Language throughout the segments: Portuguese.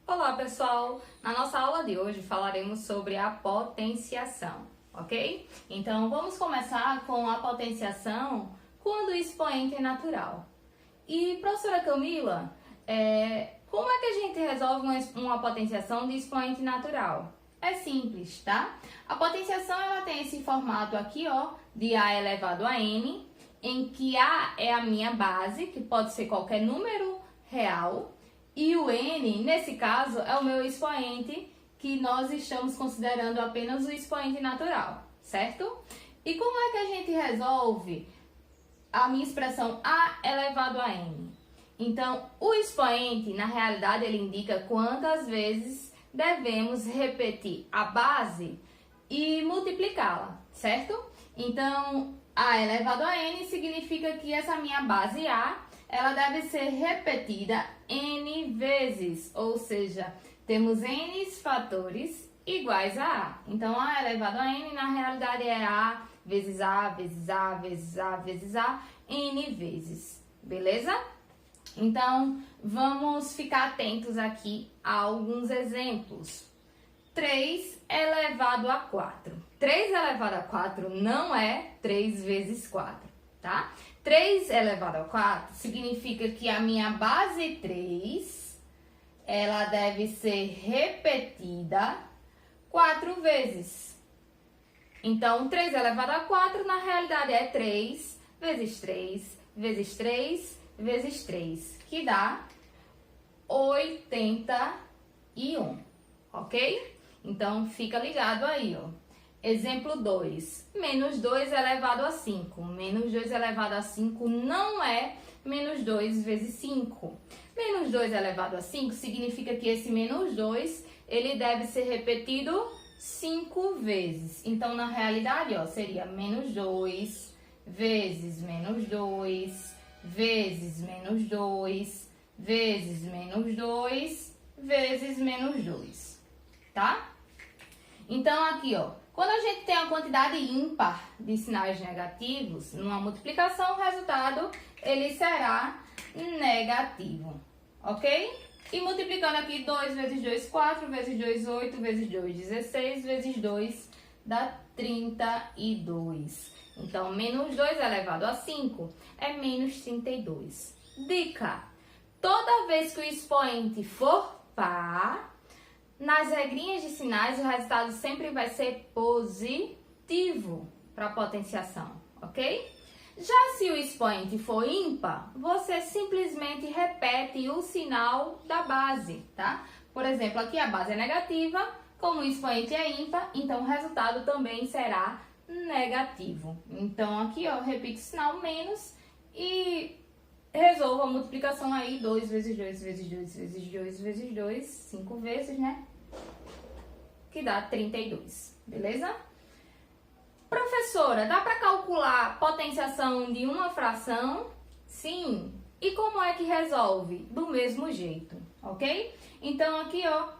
Olá pessoal, na nossa aula de hoje falaremos sobre a potenciação, ok? Então vamos começar com a potenciação quando o expoente é natural. E professora Camila, como é que a gente resolve uma potenciação de expoente natural? É simples, tá? A potenciação ela tem esse formato aqui, ó, de A elevado a N, em que A é a minha base, que pode ser qualquer número real, e o N, nesse caso, é o meu expoente, que nós estamos considerando apenas o expoente natural, certo? E como é que a gente resolve a minha expressão A elevado a N? Então, o expoente, na realidade, ele indica quantas vezes devemos repetir a base e multiplicá-la, certo? Então, A elevado a N significa que essa minha base A, ela deve ser repetida N vezes, ou seja, temos N fatores iguais a A. Então, A elevado a N, na realidade, é A vezes A, vezes A, vezes A, vezes A, N vezes, beleza? Então, vamos ficar atentos aqui a alguns exemplos. 3 elevado a 4. 3 elevado a 4 não é 3 vezes 4, tá? 3 elevado a 4 significa que a minha base 3, ela deve ser repetida 4 vezes. Então, 3 elevado a 4, na realidade, é 3 vezes 3 vezes 3 vezes 3, que dá 81, ok? Então, fica ligado aí, ó. Exemplo 2, menos 2 elevado a 5. Menos 2 elevado a 5 não é menos 2 vezes 5. Menos 2 elevado a 5 significa que esse menos 2, ele deve ser repetido 5 vezes. Então, na realidade, ó, seria menos 2 vezes menos 2, vezes menos 2, vezes menos 2, vezes menos 2, tá? Então, aqui, ó, quando a gente tem uma quantidade ímpar de sinais negativos, numa multiplicação, o resultado, ele será negativo, ok? E multiplicando aqui, 2 vezes 2, 4, vezes 2, 8, vezes 2, 16, vezes 2, dá 32. Então, menos 2 elevado a 5 é menos 32. Dica: toda vez que o expoente for par, nas regrinhas de sinais, o resultado sempre vai ser positivo para a potenciação, ok? Já se o expoente for ímpar, você simplesmente repete o sinal da base, tá? Por exemplo, aqui a base é negativa, como o expoente é ímpar, então o resultado também será negativo. Então, aqui, ó, repito o sinal menos e resolvo a multiplicação aí, 2 vezes 2 vezes 2 vezes 2 vezes 2, 5 vezes, né? Que dá 32, beleza? Professora, dá para calcular a potenciação de uma fração? Sim. E como é que resolve? Do mesmo jeito, ok? Então, aqui, ó,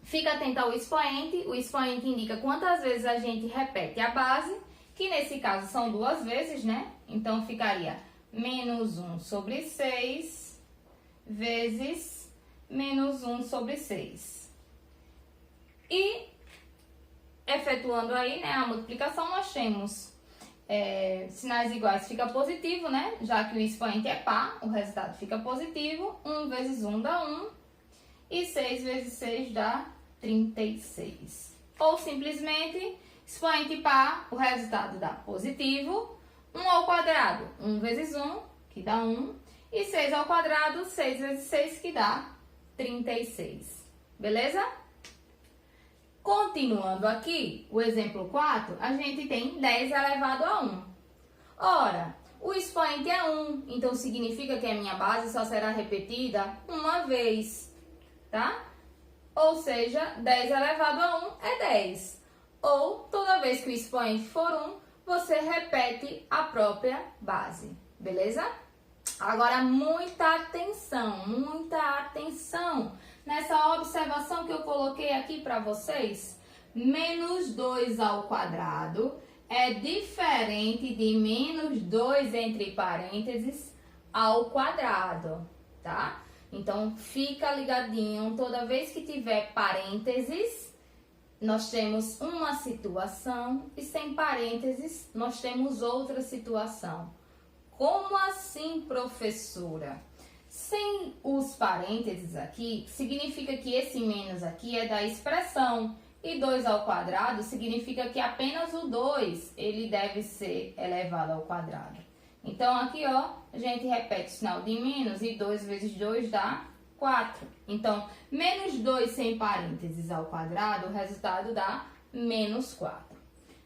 fica atento ao expoente. O expoente indica quantas vezes a gente repete a base, que nesse caso são 2 vezes, né? Então, ficaria menos 1 sobre 6 vezes menos 1 sobre 6. E, efetuando aí, né, a multiplicação, nós temos sinais iguais fica positivo, né? Já que o expoente é par, o resultado fica positivo. 1 vezes 1 dá 1. E 6 vezes 6 dá 36. Ou simplesmente, expoente par, o resultado dá positivo. 1 ao quadrado, 1 vezes 1, que dá 1. E 6 ao quadrado, 6 vezes 6, que dá 36. Beleza? Continuando aqui, o exemplo 4, a gente tem 10 elevado a 1. Ora, o expoente é 1, então significa que a minha base só será repetida uma vez, tá? Ou seja, 10 elevado a 1 é 10. Ou, toda vez que o expoente for 1, você repete a própria base, beleza? Agora, muita atenção nessa observação que eu coloquei aqui para vocês. Menos 2 ao quadrado é diferente de menos 2 entre parênteses ao quadrado, tá? Então, fica ligadinho, toda vez que tiver parênteses, nós temos uma situação e sem parênteses, nós temos outra situação. Como assim, professora? Sem os parênteses aqui, significa que esse menos aqui é da expressão. E 2 ao quadrado significa que apenas o 2, ele deve ser elevado ao quadrado. Então, aqui, ó, a gente repete o sinal de menos e 2 vezes 2 dá 4. Então, menos 2 sem parênteses ao quadrado, o resultado dá menos 4.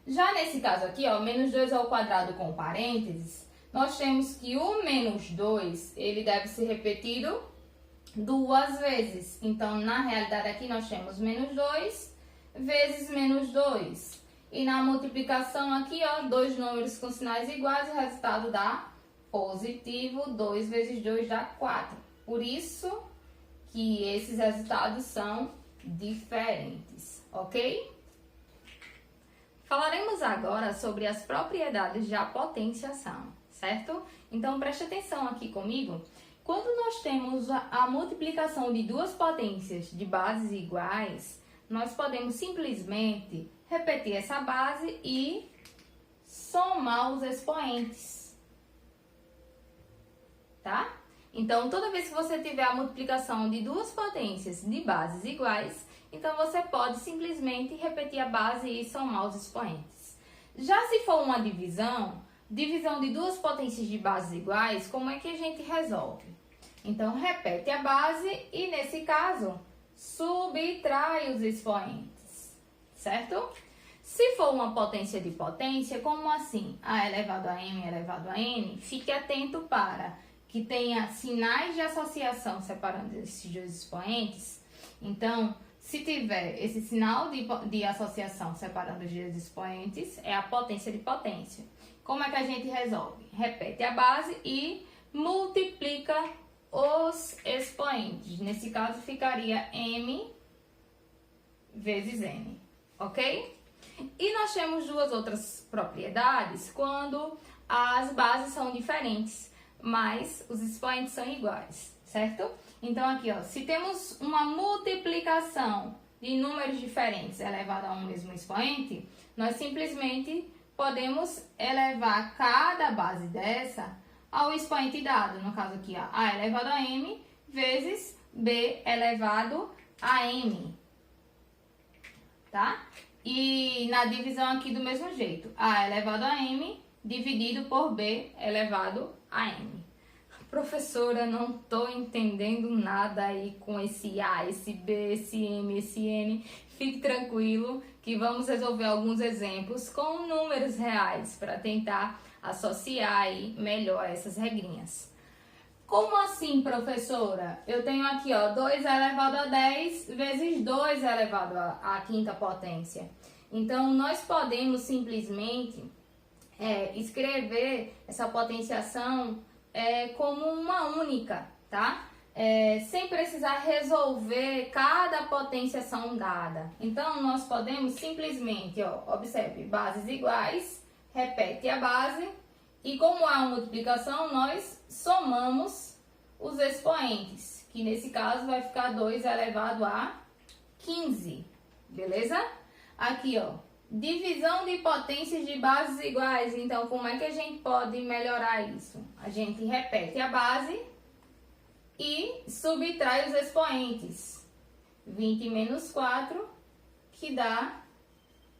Já nesse caso aqui, ó, menos 2 ao quadrado com parênteses, nós temos que o menos 2, ele deve ser repetido 2 vezes. Então, na realidade, aqui nós temos menos 2 vezes menos 2. E na multiplicação aqui, ó, dois números com sinais iguais, o resultado dá positivo. 2 vezes 2 dá 4. Por isso que esses resultados são diferentes, ok? Falaremos agora sobre as propriedades da potenciação, certo? Então, preste atenção aqui comigo. Quando nós temos a multiplicação de duas potências de bases iguais, nós podemos simplesmente repetir essa base e somar os expoentes, tá? Então, toda vez que você tiver a multiplicação de duas potências de bases iguais, então você pode simplesmente repetir a base e somar os expoentes. Já se for uma divisão de duas potências de bases iguais, como é que a gente resolve? Então, repete a base e, nesse caso, subtrai os expoentes, certo? Se for uma potência de potência, como assim? A elevado a m elevado a n, fique atento para que tenha sinais de associação separando esses dois expoentes. Então, se tiver esse sinal de associação separando os dois expoentes, é a potência de potência. Como é que a gente resolve? Repete a base e multiplica os expoentes. Nesse caso, ficaria m vezes n, ok? E nós temos duas outras propriedades quando as bases são diferentes, mas os expoentes são iguais, certo? Então, aqui, ó, se temos uma multiplicação de números diferentes elevado a um mesmo expoente, nós simplesmente podemos elevar cada base dessa ao expoente dado. No caso aqui, ó, a elevado a m vezes b elevado a m, tá? E na divisão aqui do mesmo jeito, a elevado a m dividido por b elevado a m. Professora, não estou entendendo nada aí com esse A, esse B, esse M, esse N. Fique tranquilo que vamos resolver alguns exemplos com números reais para tentar associar aí melhor essas regrinhas. Como assim, professora? Eu tenho aqui, ó, 2 elevado a 10 vezes 2 elevado à quinta potência. Então, nós podemos simplesmente escrever essa potenciação como uma única, tá? Sem precisar resolver cada potenciação dada. Então, nós podemos simplesmente, ó, observe, bases iguais, repete a base, e como há uma multiplicação, nós somamos os expoentes, que nesse caso vai ficar 2 elevado a 15, beleza? Aqui, ó, divisão de potências de bases iguais. Então, como é que a gente pode melhorar isso? A gente repete a base e subtrai os expoentes. 20 menos 4, que dá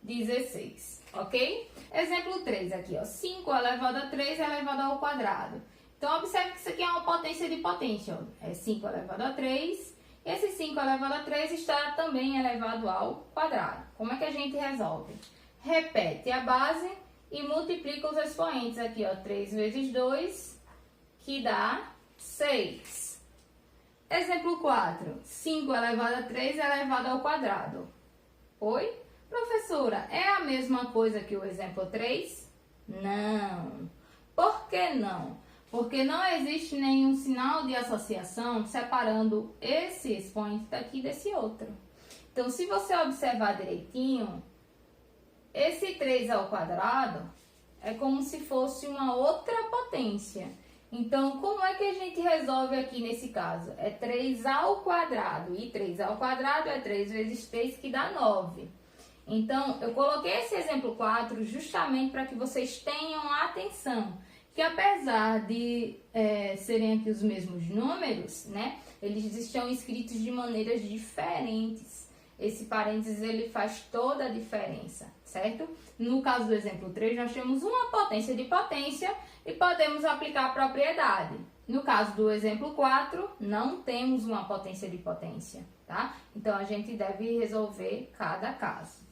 16, ok? Exemplo 3 aqui, ó. 5 elevado a 3 elevado ao quadrado. Então, observe que isso aqui é uma potência de potência, ó. É 5 elevado a 3. Esse 5 elevado a 3 está também elevado ao quadrado. Como é que a gente resolve? Repete a base e multiplica os expoentes. Aqui, ó, 3 vezes 2, que dá 6. Exemplo 4. 5 elevado a 3 elevado ao quadrado. Oi? Professora, é a mesma coisa que o exemplo 3? Não. Por que não? Porque não existe nenhum sinal de associação separando esse expoente daqui desse outro. Então, se você observar direitinho, esse 3 ao quadrado é como se fosse uma outra potência. Então, como é que a gente resolve aqui nesse caso? É 3 ao quadrado. E 3 ao quadrado é 3 vezes 3, que dá 9. Então, eu coloquei esse exemplo 4 justamente para que vocês tenham atenção. Que apesar de serem aqui os mesmos números, né? Eles estão escritos de maneiras diferentes. Esse parênteses, ele faz toda a diferença, certo? No caso do exemplo 3, nós temos uma potência de potência e podemos aplicar a propriedade. No caso do exemplo 4, não temos uma potência de potência, tá? Então, a gente deve resolver cada caso.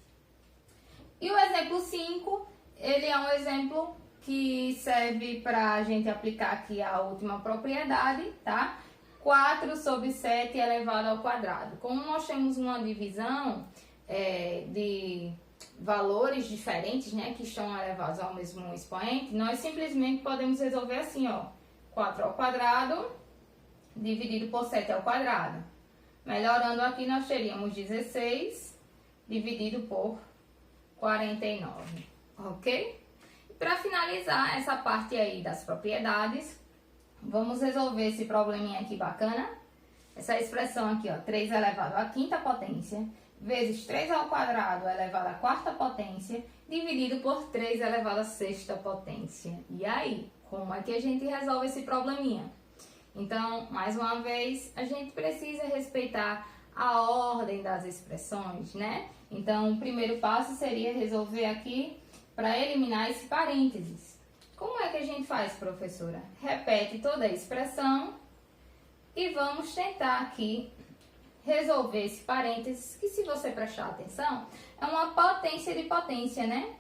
E o exemplo 5, ele é um exemplo que serve para a gente aplicar aqui a última propriedade, tá? 4 sobre 7 elevado ao quadrado. Como nós temos uma divisão de valores diferentes, né, que estão elevados ao mesmo expoente, nós simplesmente podemos resolver assim, ó, 4 ao quadrado dividido por 7 ao quadrado. Melhorando aqui, nós teríamos 16 dividido por 49, ok? Para finalizar essa parte aí das propriedades, vamos resolver esse probleminha aqui bacana. Essa expressão aqui, ó, 3 elevado à quinta potência, vezes 3 ao quadrado elevado à quarta potência, dividido por 3 elevado à sexta potência. E aí, como é que a gente resolve esse probleminha? Então, mais uma vez, a gente precisa respeitar a ordem das expressões, né? Então, o primeiro passo seria resolver aqui para eliminar esse parênteses. Como é que a gente faz, professora? Repete toda a expressão e vamos tentar aqui resolver esse parênteses, que se você prestar atenção, é uma potência de potência, né?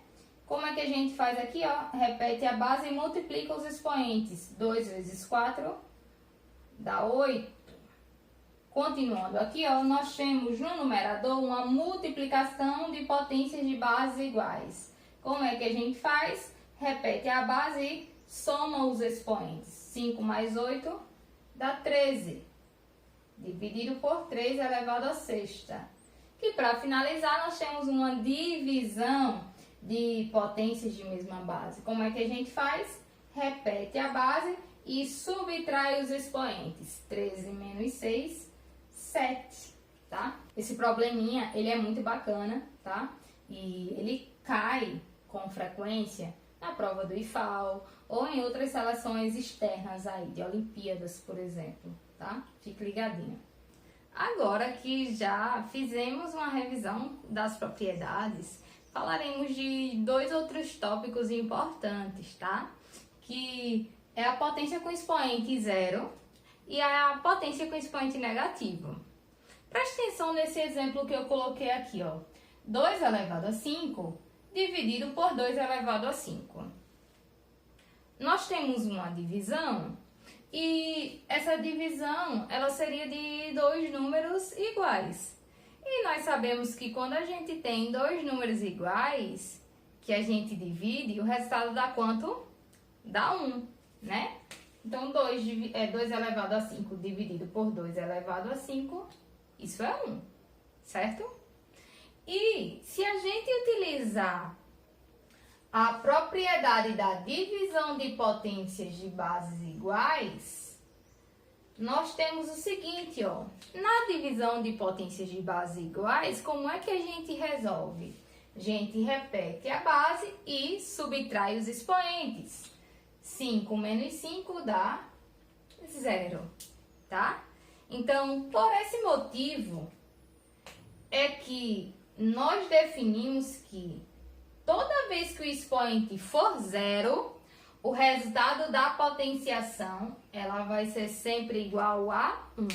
Como é que a gente faz aqui, ó? Repete a base e multiplica os expoentes. 2 vezes 4 dá 8. Continuando aqui, ó, nós temos no numerador uma multiplicação de potências de bases iguais. Como é que a gente faz? Repete a base e soma os expoentes. 5 mais 8 dá 13. Dividido por 3 elevado à sexta. Que para finalizar, nós temos uma divisão de potências de mesma base. Como é que a gente faz? Repete a base e subtrai os expoentes. 13 menos 6, 7, tá? Esse probleminha, ele é muito bacana, tá? E ele cai com frequência na prova do IFAL ou em outras seleções externas aí, de Olimpíadas, por exemplo, tá? Fique ligadinho. Agora que já fizemos uma revisão das propriedades, falaremos de 2 outros tópicos importantes, tá? Que é a potência com expoente zero e a potência com expoente negativo. Preste atenção nesse exemplo que eu coloquei aqui, ó. 2 elevado a 5 dividido por 2 elevado a 5. Nós temos uma divisão e essa divisão, ela seria de 2 números iguais. E nós sabemos que quando a gente tem 2 números iguais, que a gente divide, o resultado dá quanto? Dá 1, né? Então, 2 elevado a 5 dividido por 2 elevado a 5, isso é 1, certo? E se a gente utilizar a propriedade da divisão de potências de bases iguais, nós temos o seguinte, ó. Na divisão de potências de bases iguais, como é que a gente resolve? A gente repete a base e subtrai os expoentes. 5 menos 5 dá 0, tá? Então, por esse motivo, é que nós definimos que toda vez que o expoente for 0, o resultado da potenciação, ela vai ser sempre igual a 1.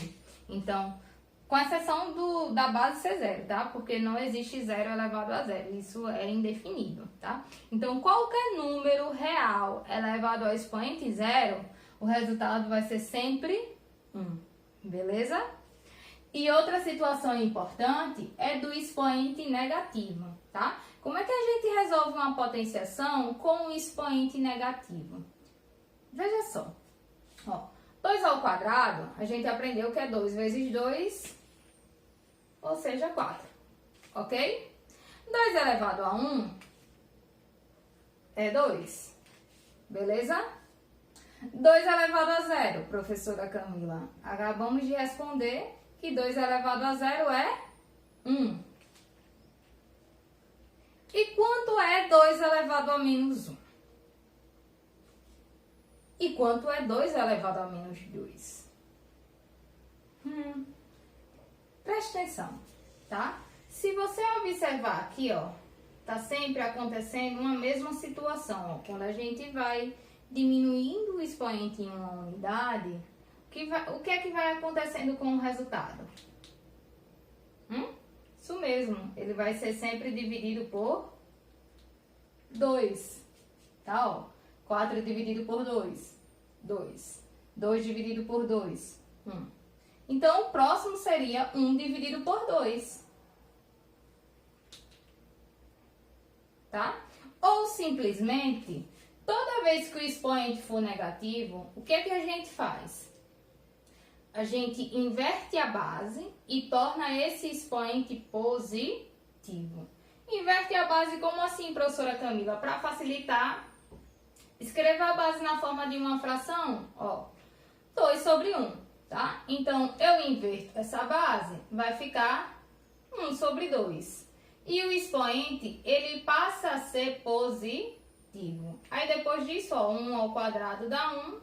Então, com exceção da base ser 0, tá? Porque não existe 0 elevado a 0, isso é indefinido, tá? Então, qualquer número real elevado ao expoente 0, o resultado vai ser sempre 1, beleza? E outra situação importante é do expoente negativo, tá? Como é que a gente resolve uma potenciação com um expoente negativo? Veja só, ó, 2 ao quadrado, a gente aprendeu que é 2 vezes 2, ou seja, 4, ok? 2 elevado a 1 é 2, beleza? 2 elevado a zero, professora Camila. Acabamos de responder que 2 elevado a zero é 1. E quanto é 2 elevado a menos 1? E quanto é 2 elevado a menos 2? Preste atenção, tá? Se você observar aqui, ó, tá sempre acontecendo uma mesma situação, ó. Quando a gente vai diminuindo o expoente em uma unidade, o que é que vai acontecendo com o resultado? Isso mesmo, ele vai ser sempre dividido por 2, tá, ó? 4 dividido por 2, 2. 2 dividido por 2, 1. Então, o próximo seria 1 dividido por 2. Tá? Ou simplesmente, toda vez que o expoente for negativo, o que é que a gente faz? A gente inverte a base e torna esse expoente positivo. Inverte a base como assim, professora Camila? Para facilitar, escreva a base na forma de uma fração, ó, 2 sobre 1, tá? Então, eu inverto essa base, vai ficar 1 sobre 2. E o expoente, ele passa a ser positivo. Aí, depois disso, ó, 1 ao quadrado dá 1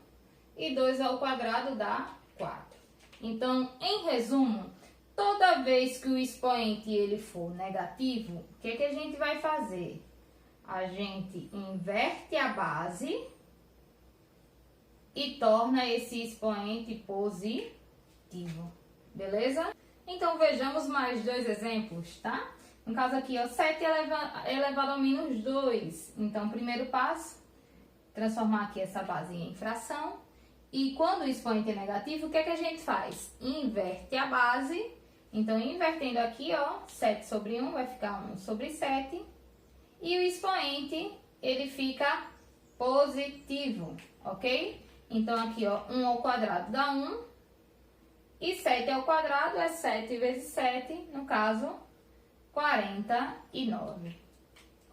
e 2 ao quadrado dá 4. Então, em resumo, toda vez que o expoente ele for negativo, o que a gente vai fazer? A gente inverte a base e torna esse expoente positivo, beleza? Então, vejamos mais 2 exemplos, tá? No caso aqui, ó, 7 elevado a menos 2. Então, primeiro passo, transformar aqui essa base em fração. E quando o expoente é negativo, o que a gente faz? Inverte a base. Então, invertendo aqui, ó, 7 sobre 1 vai ficar 1 sobre 7. E o expoente, ele fica positivo, ok? Então, aqui, ó, 1 ao quadrado dá 1. E 7 ao quadrado é 7 vezes 7, no caso, 49,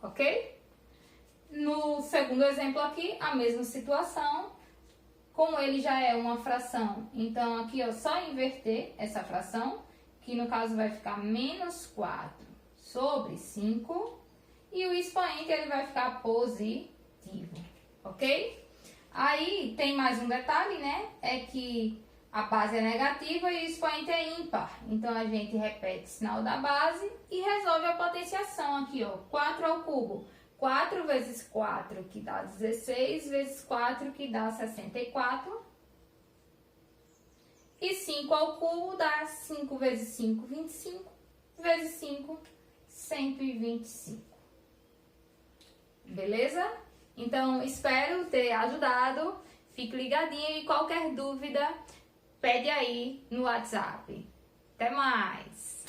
ok? No segundo exemplo aqui, a mesma situação, como ele já é uma fração, então aqui eu só inverter essa fração, que no caso vai ficar menos 4 sobre 5, e o expoente ele vai ficar positivo, ok? Aí tem mais um detalhe, né? É que a base é negativa e o expoente é ímpar. Então, a gente repete o sinal da base e resolve a potenciação aqui, ó. 4 ao cubo. 4 vezes 4, que dá 16, vezes 4, que dá 64. E 5 ao cubo dá 5 vezes 5, 25. Vezes 5, 125. Beleza? Então, espero ter ajudado. Fique ligadinho e qualquer dúvida, pede aí no WhatsApp. Até mais!